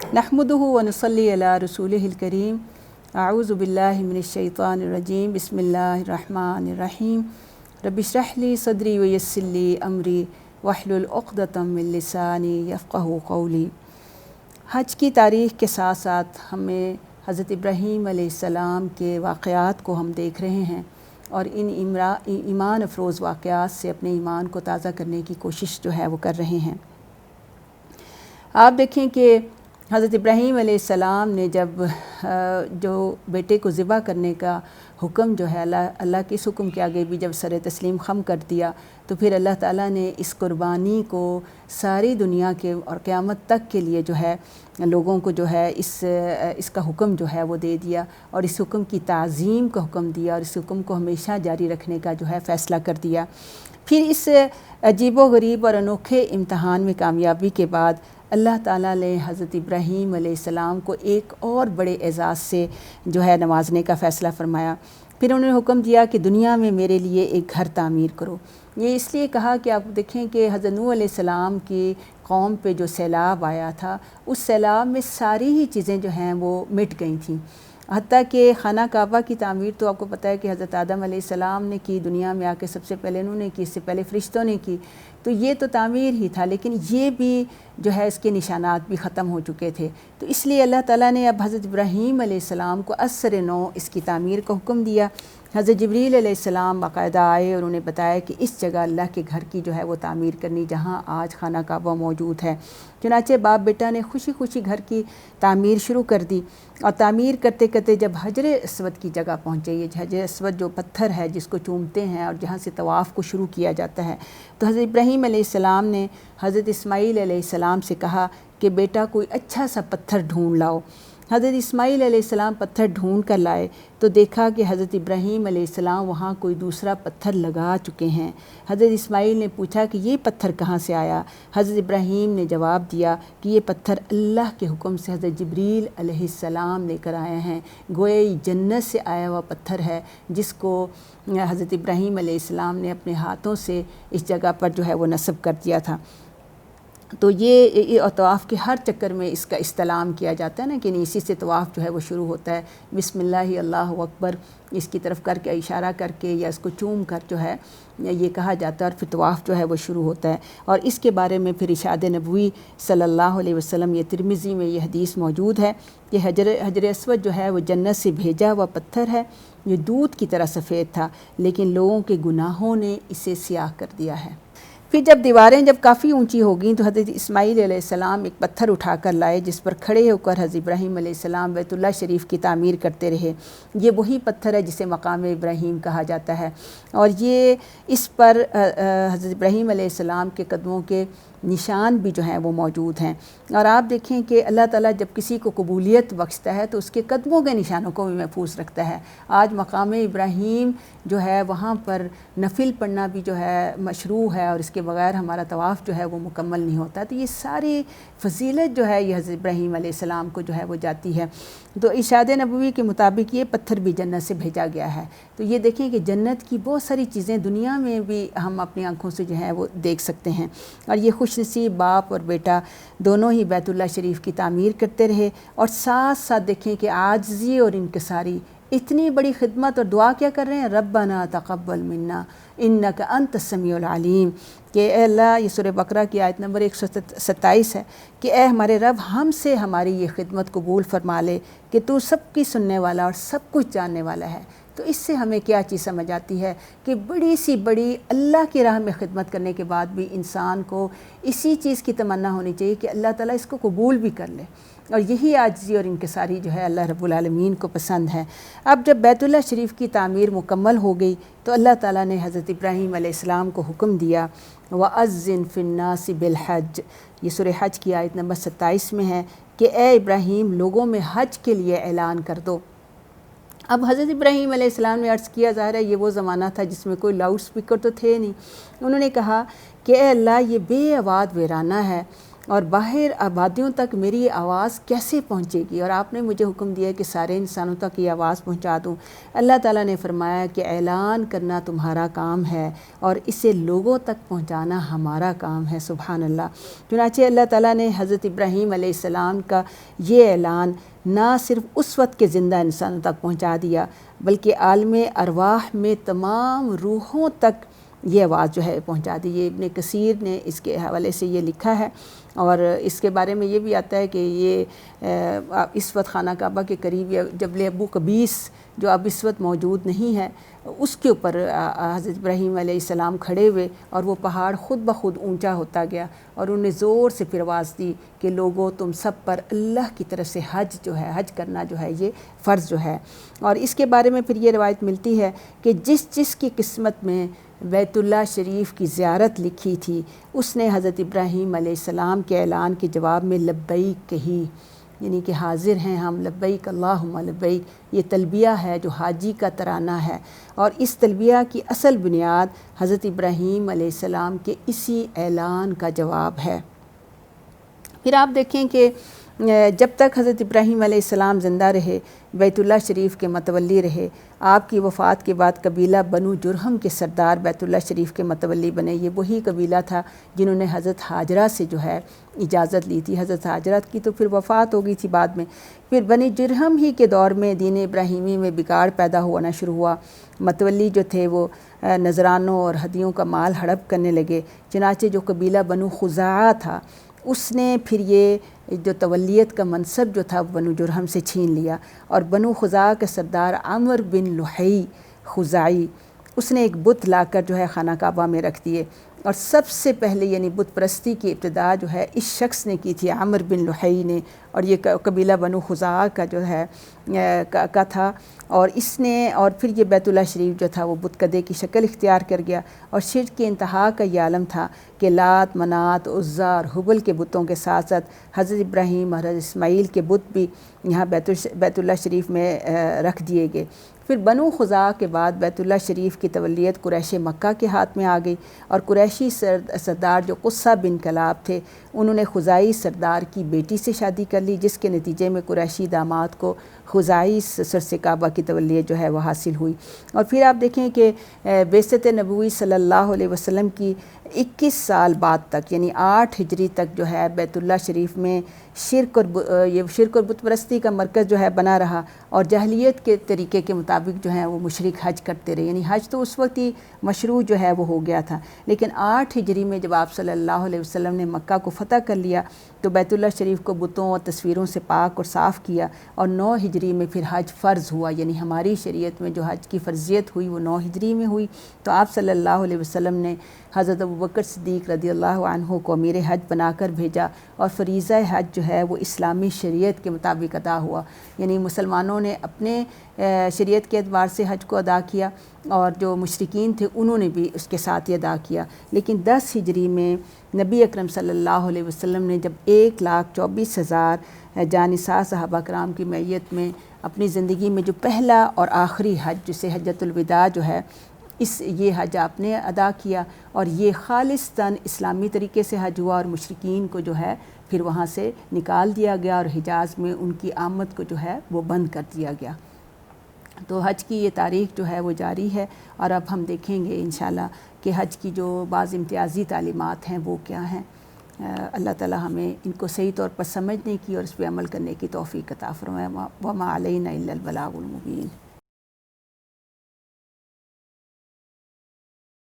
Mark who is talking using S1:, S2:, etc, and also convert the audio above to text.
S1: नहमदुहु व नुसल्ली अला रसूलिहिल करीम। अऊज़ु बिल्लाहि मिनश शैतानिर रजीम। बिस्मिल्लाहिर रहमानिर रहीम। रब्बि इश्रह ली सदरी व यस्सिर ली अमरी वहलुल उक़दतम मिन लिसानी यफ़क़हू क़ौली। हज की तारीख़ के साथ साथ हमें हज़रत इब्राहीम अलैहिस्सलाम के वाक़यात को हम देख रहे हैं और इन ईमान अफ़रोज़ वाक़यात से अपने ईमान को ताज़ा करने की कोशिश जो है वो कर रहे हैं। आप देखें कि हज़रत इब्राहीम अलैहिस्सलाम ने जब जो बेटे को ज़िबा करने का हुक्म जो है अल्लाह के इस हुक्म के आगे भी जब सर तस्लीम ख़म कर दिया तो फिर अल्लाह ताला ने इस कुर्बानी को सारी दुनिया के और क़यामत तक के लिए जो है लोगों को जो है इसका हुक्म जो है वो दे दिया और इस हुक्म की ताज़ीम का हुक्म दिया और इस हुक्म को हमेशा जारी रखने का जो है फ़ैसला कर दिया। फिर इस अजीबो गरीब और अनोखे इम्तहान में कामयाबी के बाद अल्लाह ताला ने हज़रत इब्राहीम अलैहिस्सलाम को एक और बड़े एज़ाज़ से जो है नवाजने का फ़ैसला फ़रमाया। फिर उन्होंने हुक्म दिया कि दुनिया में मेरे लिए एक घर तामीर करो। ये इसलिए कहा कि आप देखें कि हज़रत नूह अलैहिस्सलाम की कौम पे जो सैलाब आया था उस सैलाब में सारी ही चीज़ें जो हैं वो मिट गई थीं। हत्ता कि खाना काबा की तामीर तो आपको पता है कि हज़रत आदम अलैहिस्सलाम ने की, दुनिया में आके सबसे पहले उन्होंने की, इससे पहले फ़रिश्तों ने की, तो ये तो तामीर ही था, लेकिन ये भी जो है इसके निशानात भी ख़त्म हो चुके थे। तो इसलिए अल्लाह ताला ने अब हज़रत इब्राहीम अलैहिस्सलाम को असर नौ इसकी तामीर का हुक्म दिया। हज़रत जिब्रील अलैहिस्सलाम बाकायदा आए और उन्हें बताया कि इस जगह अल्लाह के घर की जो है वो तामीर करनी जहाँ आज खाना काबा मौजूद है। चुनाचे बाप बेटा ने खुशी खुशी घर की तामीर शुरू कर दी और तामीर करते करते जब हजर अस्वद की जगह पहुँचे, ये हजर अस्वद जो पत्थर है जिसको चूमते हैं और जहाँ से तवाफ़ को शुरू किया जाता है, तो हज़रत इब्राहीम अलैहिस्सलाम ने हज़रत इस्माईल अलैहिस्सलाम से कहा कि बेटा कोई अच्छा सा पत्थर ढूँढ लाओ। हज़रत इस्माईल अलैहिस्सलाम पत्थर ढूंढ कर लाए तो देखा कि हज़रत इब्राहीम अलैहिस्सलाम वहाँ कोई दूसरा पत्थर लगा चुके हैं। हज़रत इस्माईल ने पूछा कि ये पत्थर कहाँ से आया। हज़रत इब्राहीम ने जवाब दिया कि ये पत्थर अल्लाह के हुक्म से हज़रत जिब्रील अलैहिस्सलाम लेकर आए हैं। गोया जन्नत से आया हुआ पत्थर है जिसको हज़रत इब्राहीम अलैहिस्सलाम ने अपने हाथों से इस जगह पर जो है वो नस्ब कर दिया था। तो ये तवाफ़ के हर चक्कर में इसका इस्तेलाम किया जाता है ना कि इसी से तवाफ़ जो है वो शुरू होता है। बिस्मिल्लाह अल्लाहु अकबर इसकी तरफ करके इशारा करके या इसको चूम कर जो है ये कहा जाता है और फिर तवाफ़ जो है वो शुरू होता है। और इसके बारे में फिर इरशाद नबवी सल्लल्लाहु अलैहि वसल्लम ये तिरमिज़ी में ये हदीस मौजूद है कि हजर अस्वद जो है वो जन्नत से भेजा हुआ पत्थर है। ये दूध की तरह सफ़ेद था लेकिन लोगों के गुनाहों ने इसे स्याह कर दिया है। फिर जब दीवारें जब काफ़ी ऊंची हो गई तो हज़रत इस्माईल अलैहिस्सलाम एक पत्थर उठा कर लाए जिस पर खड़े होकर हज़रत इब्राहीम अलैहिस्सलाम बैतुल्लाह शरीफ की तामीर करते रहे। ये वही पत्थर है जिसे मकाम इब्राहीम कहा जाता है और ये इस पर हज़रत इब्राहीम अलैहिस्सलाम के कदमों के निशान भी जो हैं वो मौजूद हैं। और आप देखें कि अल्लाह ताला जब किसी को कबूलियत बख्शता है तो उसके कदमों के निशानों को भी महफूज रखता है। आज मकाम इब्राहीम जो है वहाँ पर नफिल पढ़ना भी जो है मशरू है और इसके बग़ैर हमारा तवाफ़ जो है वो मुकम्मल नहीं होता। तो ये सारी फ़जीलत जो है ये हज़रत इब्राहीम अलैहिस्सलाम को जो है वो जाती है। तो इरशाद नबवी के मुताबिक ये पत्थर भी जन्नत से भेजा गया है। तो ये देखें कि जन्नत की बहुत सारी चीज़ें दुनिया में भी हम अपनी आँखों से जो है वो देख सकते हैं। और ये खुशनसीब बाप और बेटा दोनों ही बैतुल्लाह शरीफ की तामीर करते रहे और साथ साथ देखें कि आजिज़ी और इनकिसारी इतनी बड़ी खिदमत और दुआ क्या कर रहे हैं, रब्बना तक़ब्बल मिन्ना इन्नका अंत समीउल अलीम। कि अल्लाह, ये सूरह बकरा की आयत नंबर 127 है कि ए हमारे रब हमसे हमारी ये खिदमत कबूल फरमा ले कि तू सबकी सुनने वाला और सब कुछ जानने वाला है। तो इससे हमें क्या चीज़ समझ आती है कि बड़ी सी बड़ी अल्लाह की राह में खिदमत करने के बाद भी इंसान को इसी चीज़ की तमन्ना होनी चाहिए कि अल्लाह ताला इसको कबूल भी कर ले। और यही आजिज़ी और इनकिसारी जो है अल्लाह रब्बुल आलमीन को पसंद है। अब जब बैतुल्लाह शरीफ की तामीर मुकम्मल हो गई तो अल्लाह ताला ने हज़रत इब्राहीम अलैहिस्सलाम को हुक्म दिया वअज़्ज़िन फ़िन्नासि बिलहज। ये सूरह हज की आयत नंबर 27 में है कि ए इब्राहीम लोगों में हज के लिए ऐलान कर दो। अब हज़रत इब्राहीम अलैहिस्सलाम ने अर्ज़ किया, ज़ाहिर है ये वो ज़माना था जिसमें कोई लाउड स्पीकर तो थे नहीं। उन्होंने कहा कि ए अल्लाह ये बेआवाज़ वीराना है اور باہر آبادیوں تک میری آواز کیسے پہنچے گی، اور آپ نے مجھے حکم دیا کہ سارے انسانوں تک یہ آواز پہنچا دوں۔ اللہ تعالیٰ نے فرمایا کہ اعلان کرنا تمہارا کام ہے اور اسے لوگوں تک پہنچانا ہمارا کام ہے۔ سبحان اللہ۔ چنانچہ اللہ تعالیٰ نے حضرت ابراہیم علیہ السلام کا یہ اعلان نہ صرف اس وقت کے زندہ انسانوں تک پہنچا دیا، بلکہ عالم ارواح میں تمام روحوں تک یہ آواز جو ہے پہنچا دی۔ یہ ابن کثیر نے اس کے حوالے سے یہ لکھا ہے، اور اس کے بارے میں یہ بھی آتا ہے کہ یہ اس وقت خانہ کعبہ کے قریب جبل ابو قبیس جو اب اس وقت موجود نہیں ہے، اس کے اوپر حضرت ابراہیم علیہ السلام کھڑے ہوئے، اور وہ پہاڑ خود بخود اونچا ہوتا گیا، اور انہوں نے زور سے پھر آواز دی کہ لوگوں تم سب پر اللہ کی طرف سے حج جو ہے، حج کرنا جو ہے یہ فرض جو ہے۔ اور اس کے بارے میں پھر یہ روایت ملتی ہے کہ جس کی قسمت میں بیت اللہ شریف کی زیارت لکھی تھی، اس نے حضرت ابراہیم علیہ السلام کے اعلان کے جواب میں لبیک کہی، یعنی کہ حاضر ہیں ہم، لبیک اللہم لبیک۔ یہ تلبیہ ہے جو حاجی کا ترانہ ہے، اور اس تلبیہ کی اصل بنیاد حضرت ابراہیم علیہ السلام کے اسی اعلان کا جواب ہے۔ پھر آپ دیکھیں کہ جب تک حضرت ابراہیم علیہ السلام زندہ رہے، بیت اللہ شریف کے متولی رہے۔ آپ کی وفات کے بعد قبیلہ بنو جرہم کے سردار بیت اللہ شریف کے متولی بنے۔ یہ وہی قبیلہ تھا جنہوں نے حضرت ہاجرہ سے جو ہے اجازت لی تھی۔ حضرت ہاجرہ کی تو پھر وفات ہو گئی تھی بعد میں۔ پھر بنی جرہم ہی کے دور میں دین ابراہیمی میں بگاڑ پیدا ہونا شروع ہوا۔ متولی جو تھے وہ نذرانوں اور ہدیوں کا مال ہڑپ کرنے لگے۔ چنانچہ جو قبیلہ بنو خزاعہ تھا، اس نے پھر یہ جو تولیت کا منصب جو تھا بنو جرہم سے چھین لیا، اور بنو خزاعہ کے سردار عمر بن لحی خزاعی، اس نے ایک بت لا کر جو ہے خانہ کعبہ میں رکھ دیے، اور سب سے پہلے یعنی بت پرستی کی ابتدا جو ہے اس شخص نے کی تھی، عمر بن لحی نے، اور یہ قبیلہ بنو خزاعہ کا جو ہے کا تھا، اور اس نے اور پھر یہ بیت اللہ شریف جو تھا وہ بت کدے کی شکل اختیار کر گیا، اور شرک کی انتہا کا یہ عالم تھا کہ لات، منات، عزیٰ اور حبل کے بتوں کے ساتھ ساتھ حضرت ابراہیم اور حضرت اسماعیل کے بت بھی یہاں بیت اللہ شریف میں رکھ دیے گئے۔ پھر بنو خزاعہ کے بعد بیت اللہ شریف کی تولیت قریش مکہ کے ہاتھ میں آ گئی، اور قریشی سردار جو قصہ بن کلاب تھے، انہوں نے خزاعی سردار کی بیٹی سے شادی کر لی، جس کے نتیجے میں قریشی داماد کو خزاعی سرس کعبہ کی تولیت جو ہے وہ حاصل ہوئی۔ اور پھر آپ دیکھیں کہ بعثت نبوی صلی اللہ علیہ وسلم کی 21 سال بعد تک، یعنی 8 ہجری تک جو ہے بیت اللہ شریف میں شرک اور بت پرستی کا مرکز جو ہے بنا رہا، اور جاہلیت کے طریقے کے مطابق جو ہے وہ مشرک حج کرتے رہے، یعنی حج تو اس وقت ہی مشروع جو ہے وہ ہو گیا تھا، لیکن 8 ہجری میں جب آپ صلی اللہ علیہ وسلم نے مکہ کو فتح کر لیا تو بیت اللہ شریف کو بتوں اور تصویروں سے پاک اور صاف کیا، اور 9 ہجری میں پھر حج فرض ہوا، یعنی ہماری شریعت میں جو حج کی فرضیت ہوئی وہ 9 ہجری میں ہوئی۔ تو آپ صلی اللہ علیہ وسلم نے حضرت ابوبکر صدیق رضی اللہ عنہ کو امیر حج بنا کر بھیجا، اور فریضہ حج جو ہے وہ اسلامی شریعت کے مطابق ادا ہوا، یعنی مسلمانوں نے اپنے شریعت کے اعتبار سے حج کو ادا کیا، اور جو مشرکین تھے انہوں نے بھی اس کے ساتھ ہی ادا کیا۔ لیکن 10 ہجری میں نبی اکرم صلی اللہ علیہ وسلم نے جب 1,24,000 جانثار صحابہ کرام کی معیت میں اپنی زندگی میں جو پہلا اور آخری حج جسے حجۃ الوداع جو ہے، یہ حج آپ نے ادا کیا، اور یہ خالصتاً اسلامی طریقے سے حج ہوا، اور مشرکین کو جو ہے پھر وہاں سے نکال دیا گیا، اور حجاز میں ان کی آمد کو جو ہے وہ بند کر دیا گیا۔ تو حج کی یہ تاریخ جو ہے وہ جاری ہے، اور اب ہم دیکھیں گے انشاءاللہ کہ حج کی جو بعض امتیازی تعلیمات ہیں وہ کیا ہیں۔ اللہ تعالی ہمیں ان کو صحیح طور پر سمجھنے کی اور اس پہ عمل کرنے کی توفیق عطا فرمائے۔ وما علینا الا البلاغ المبین۔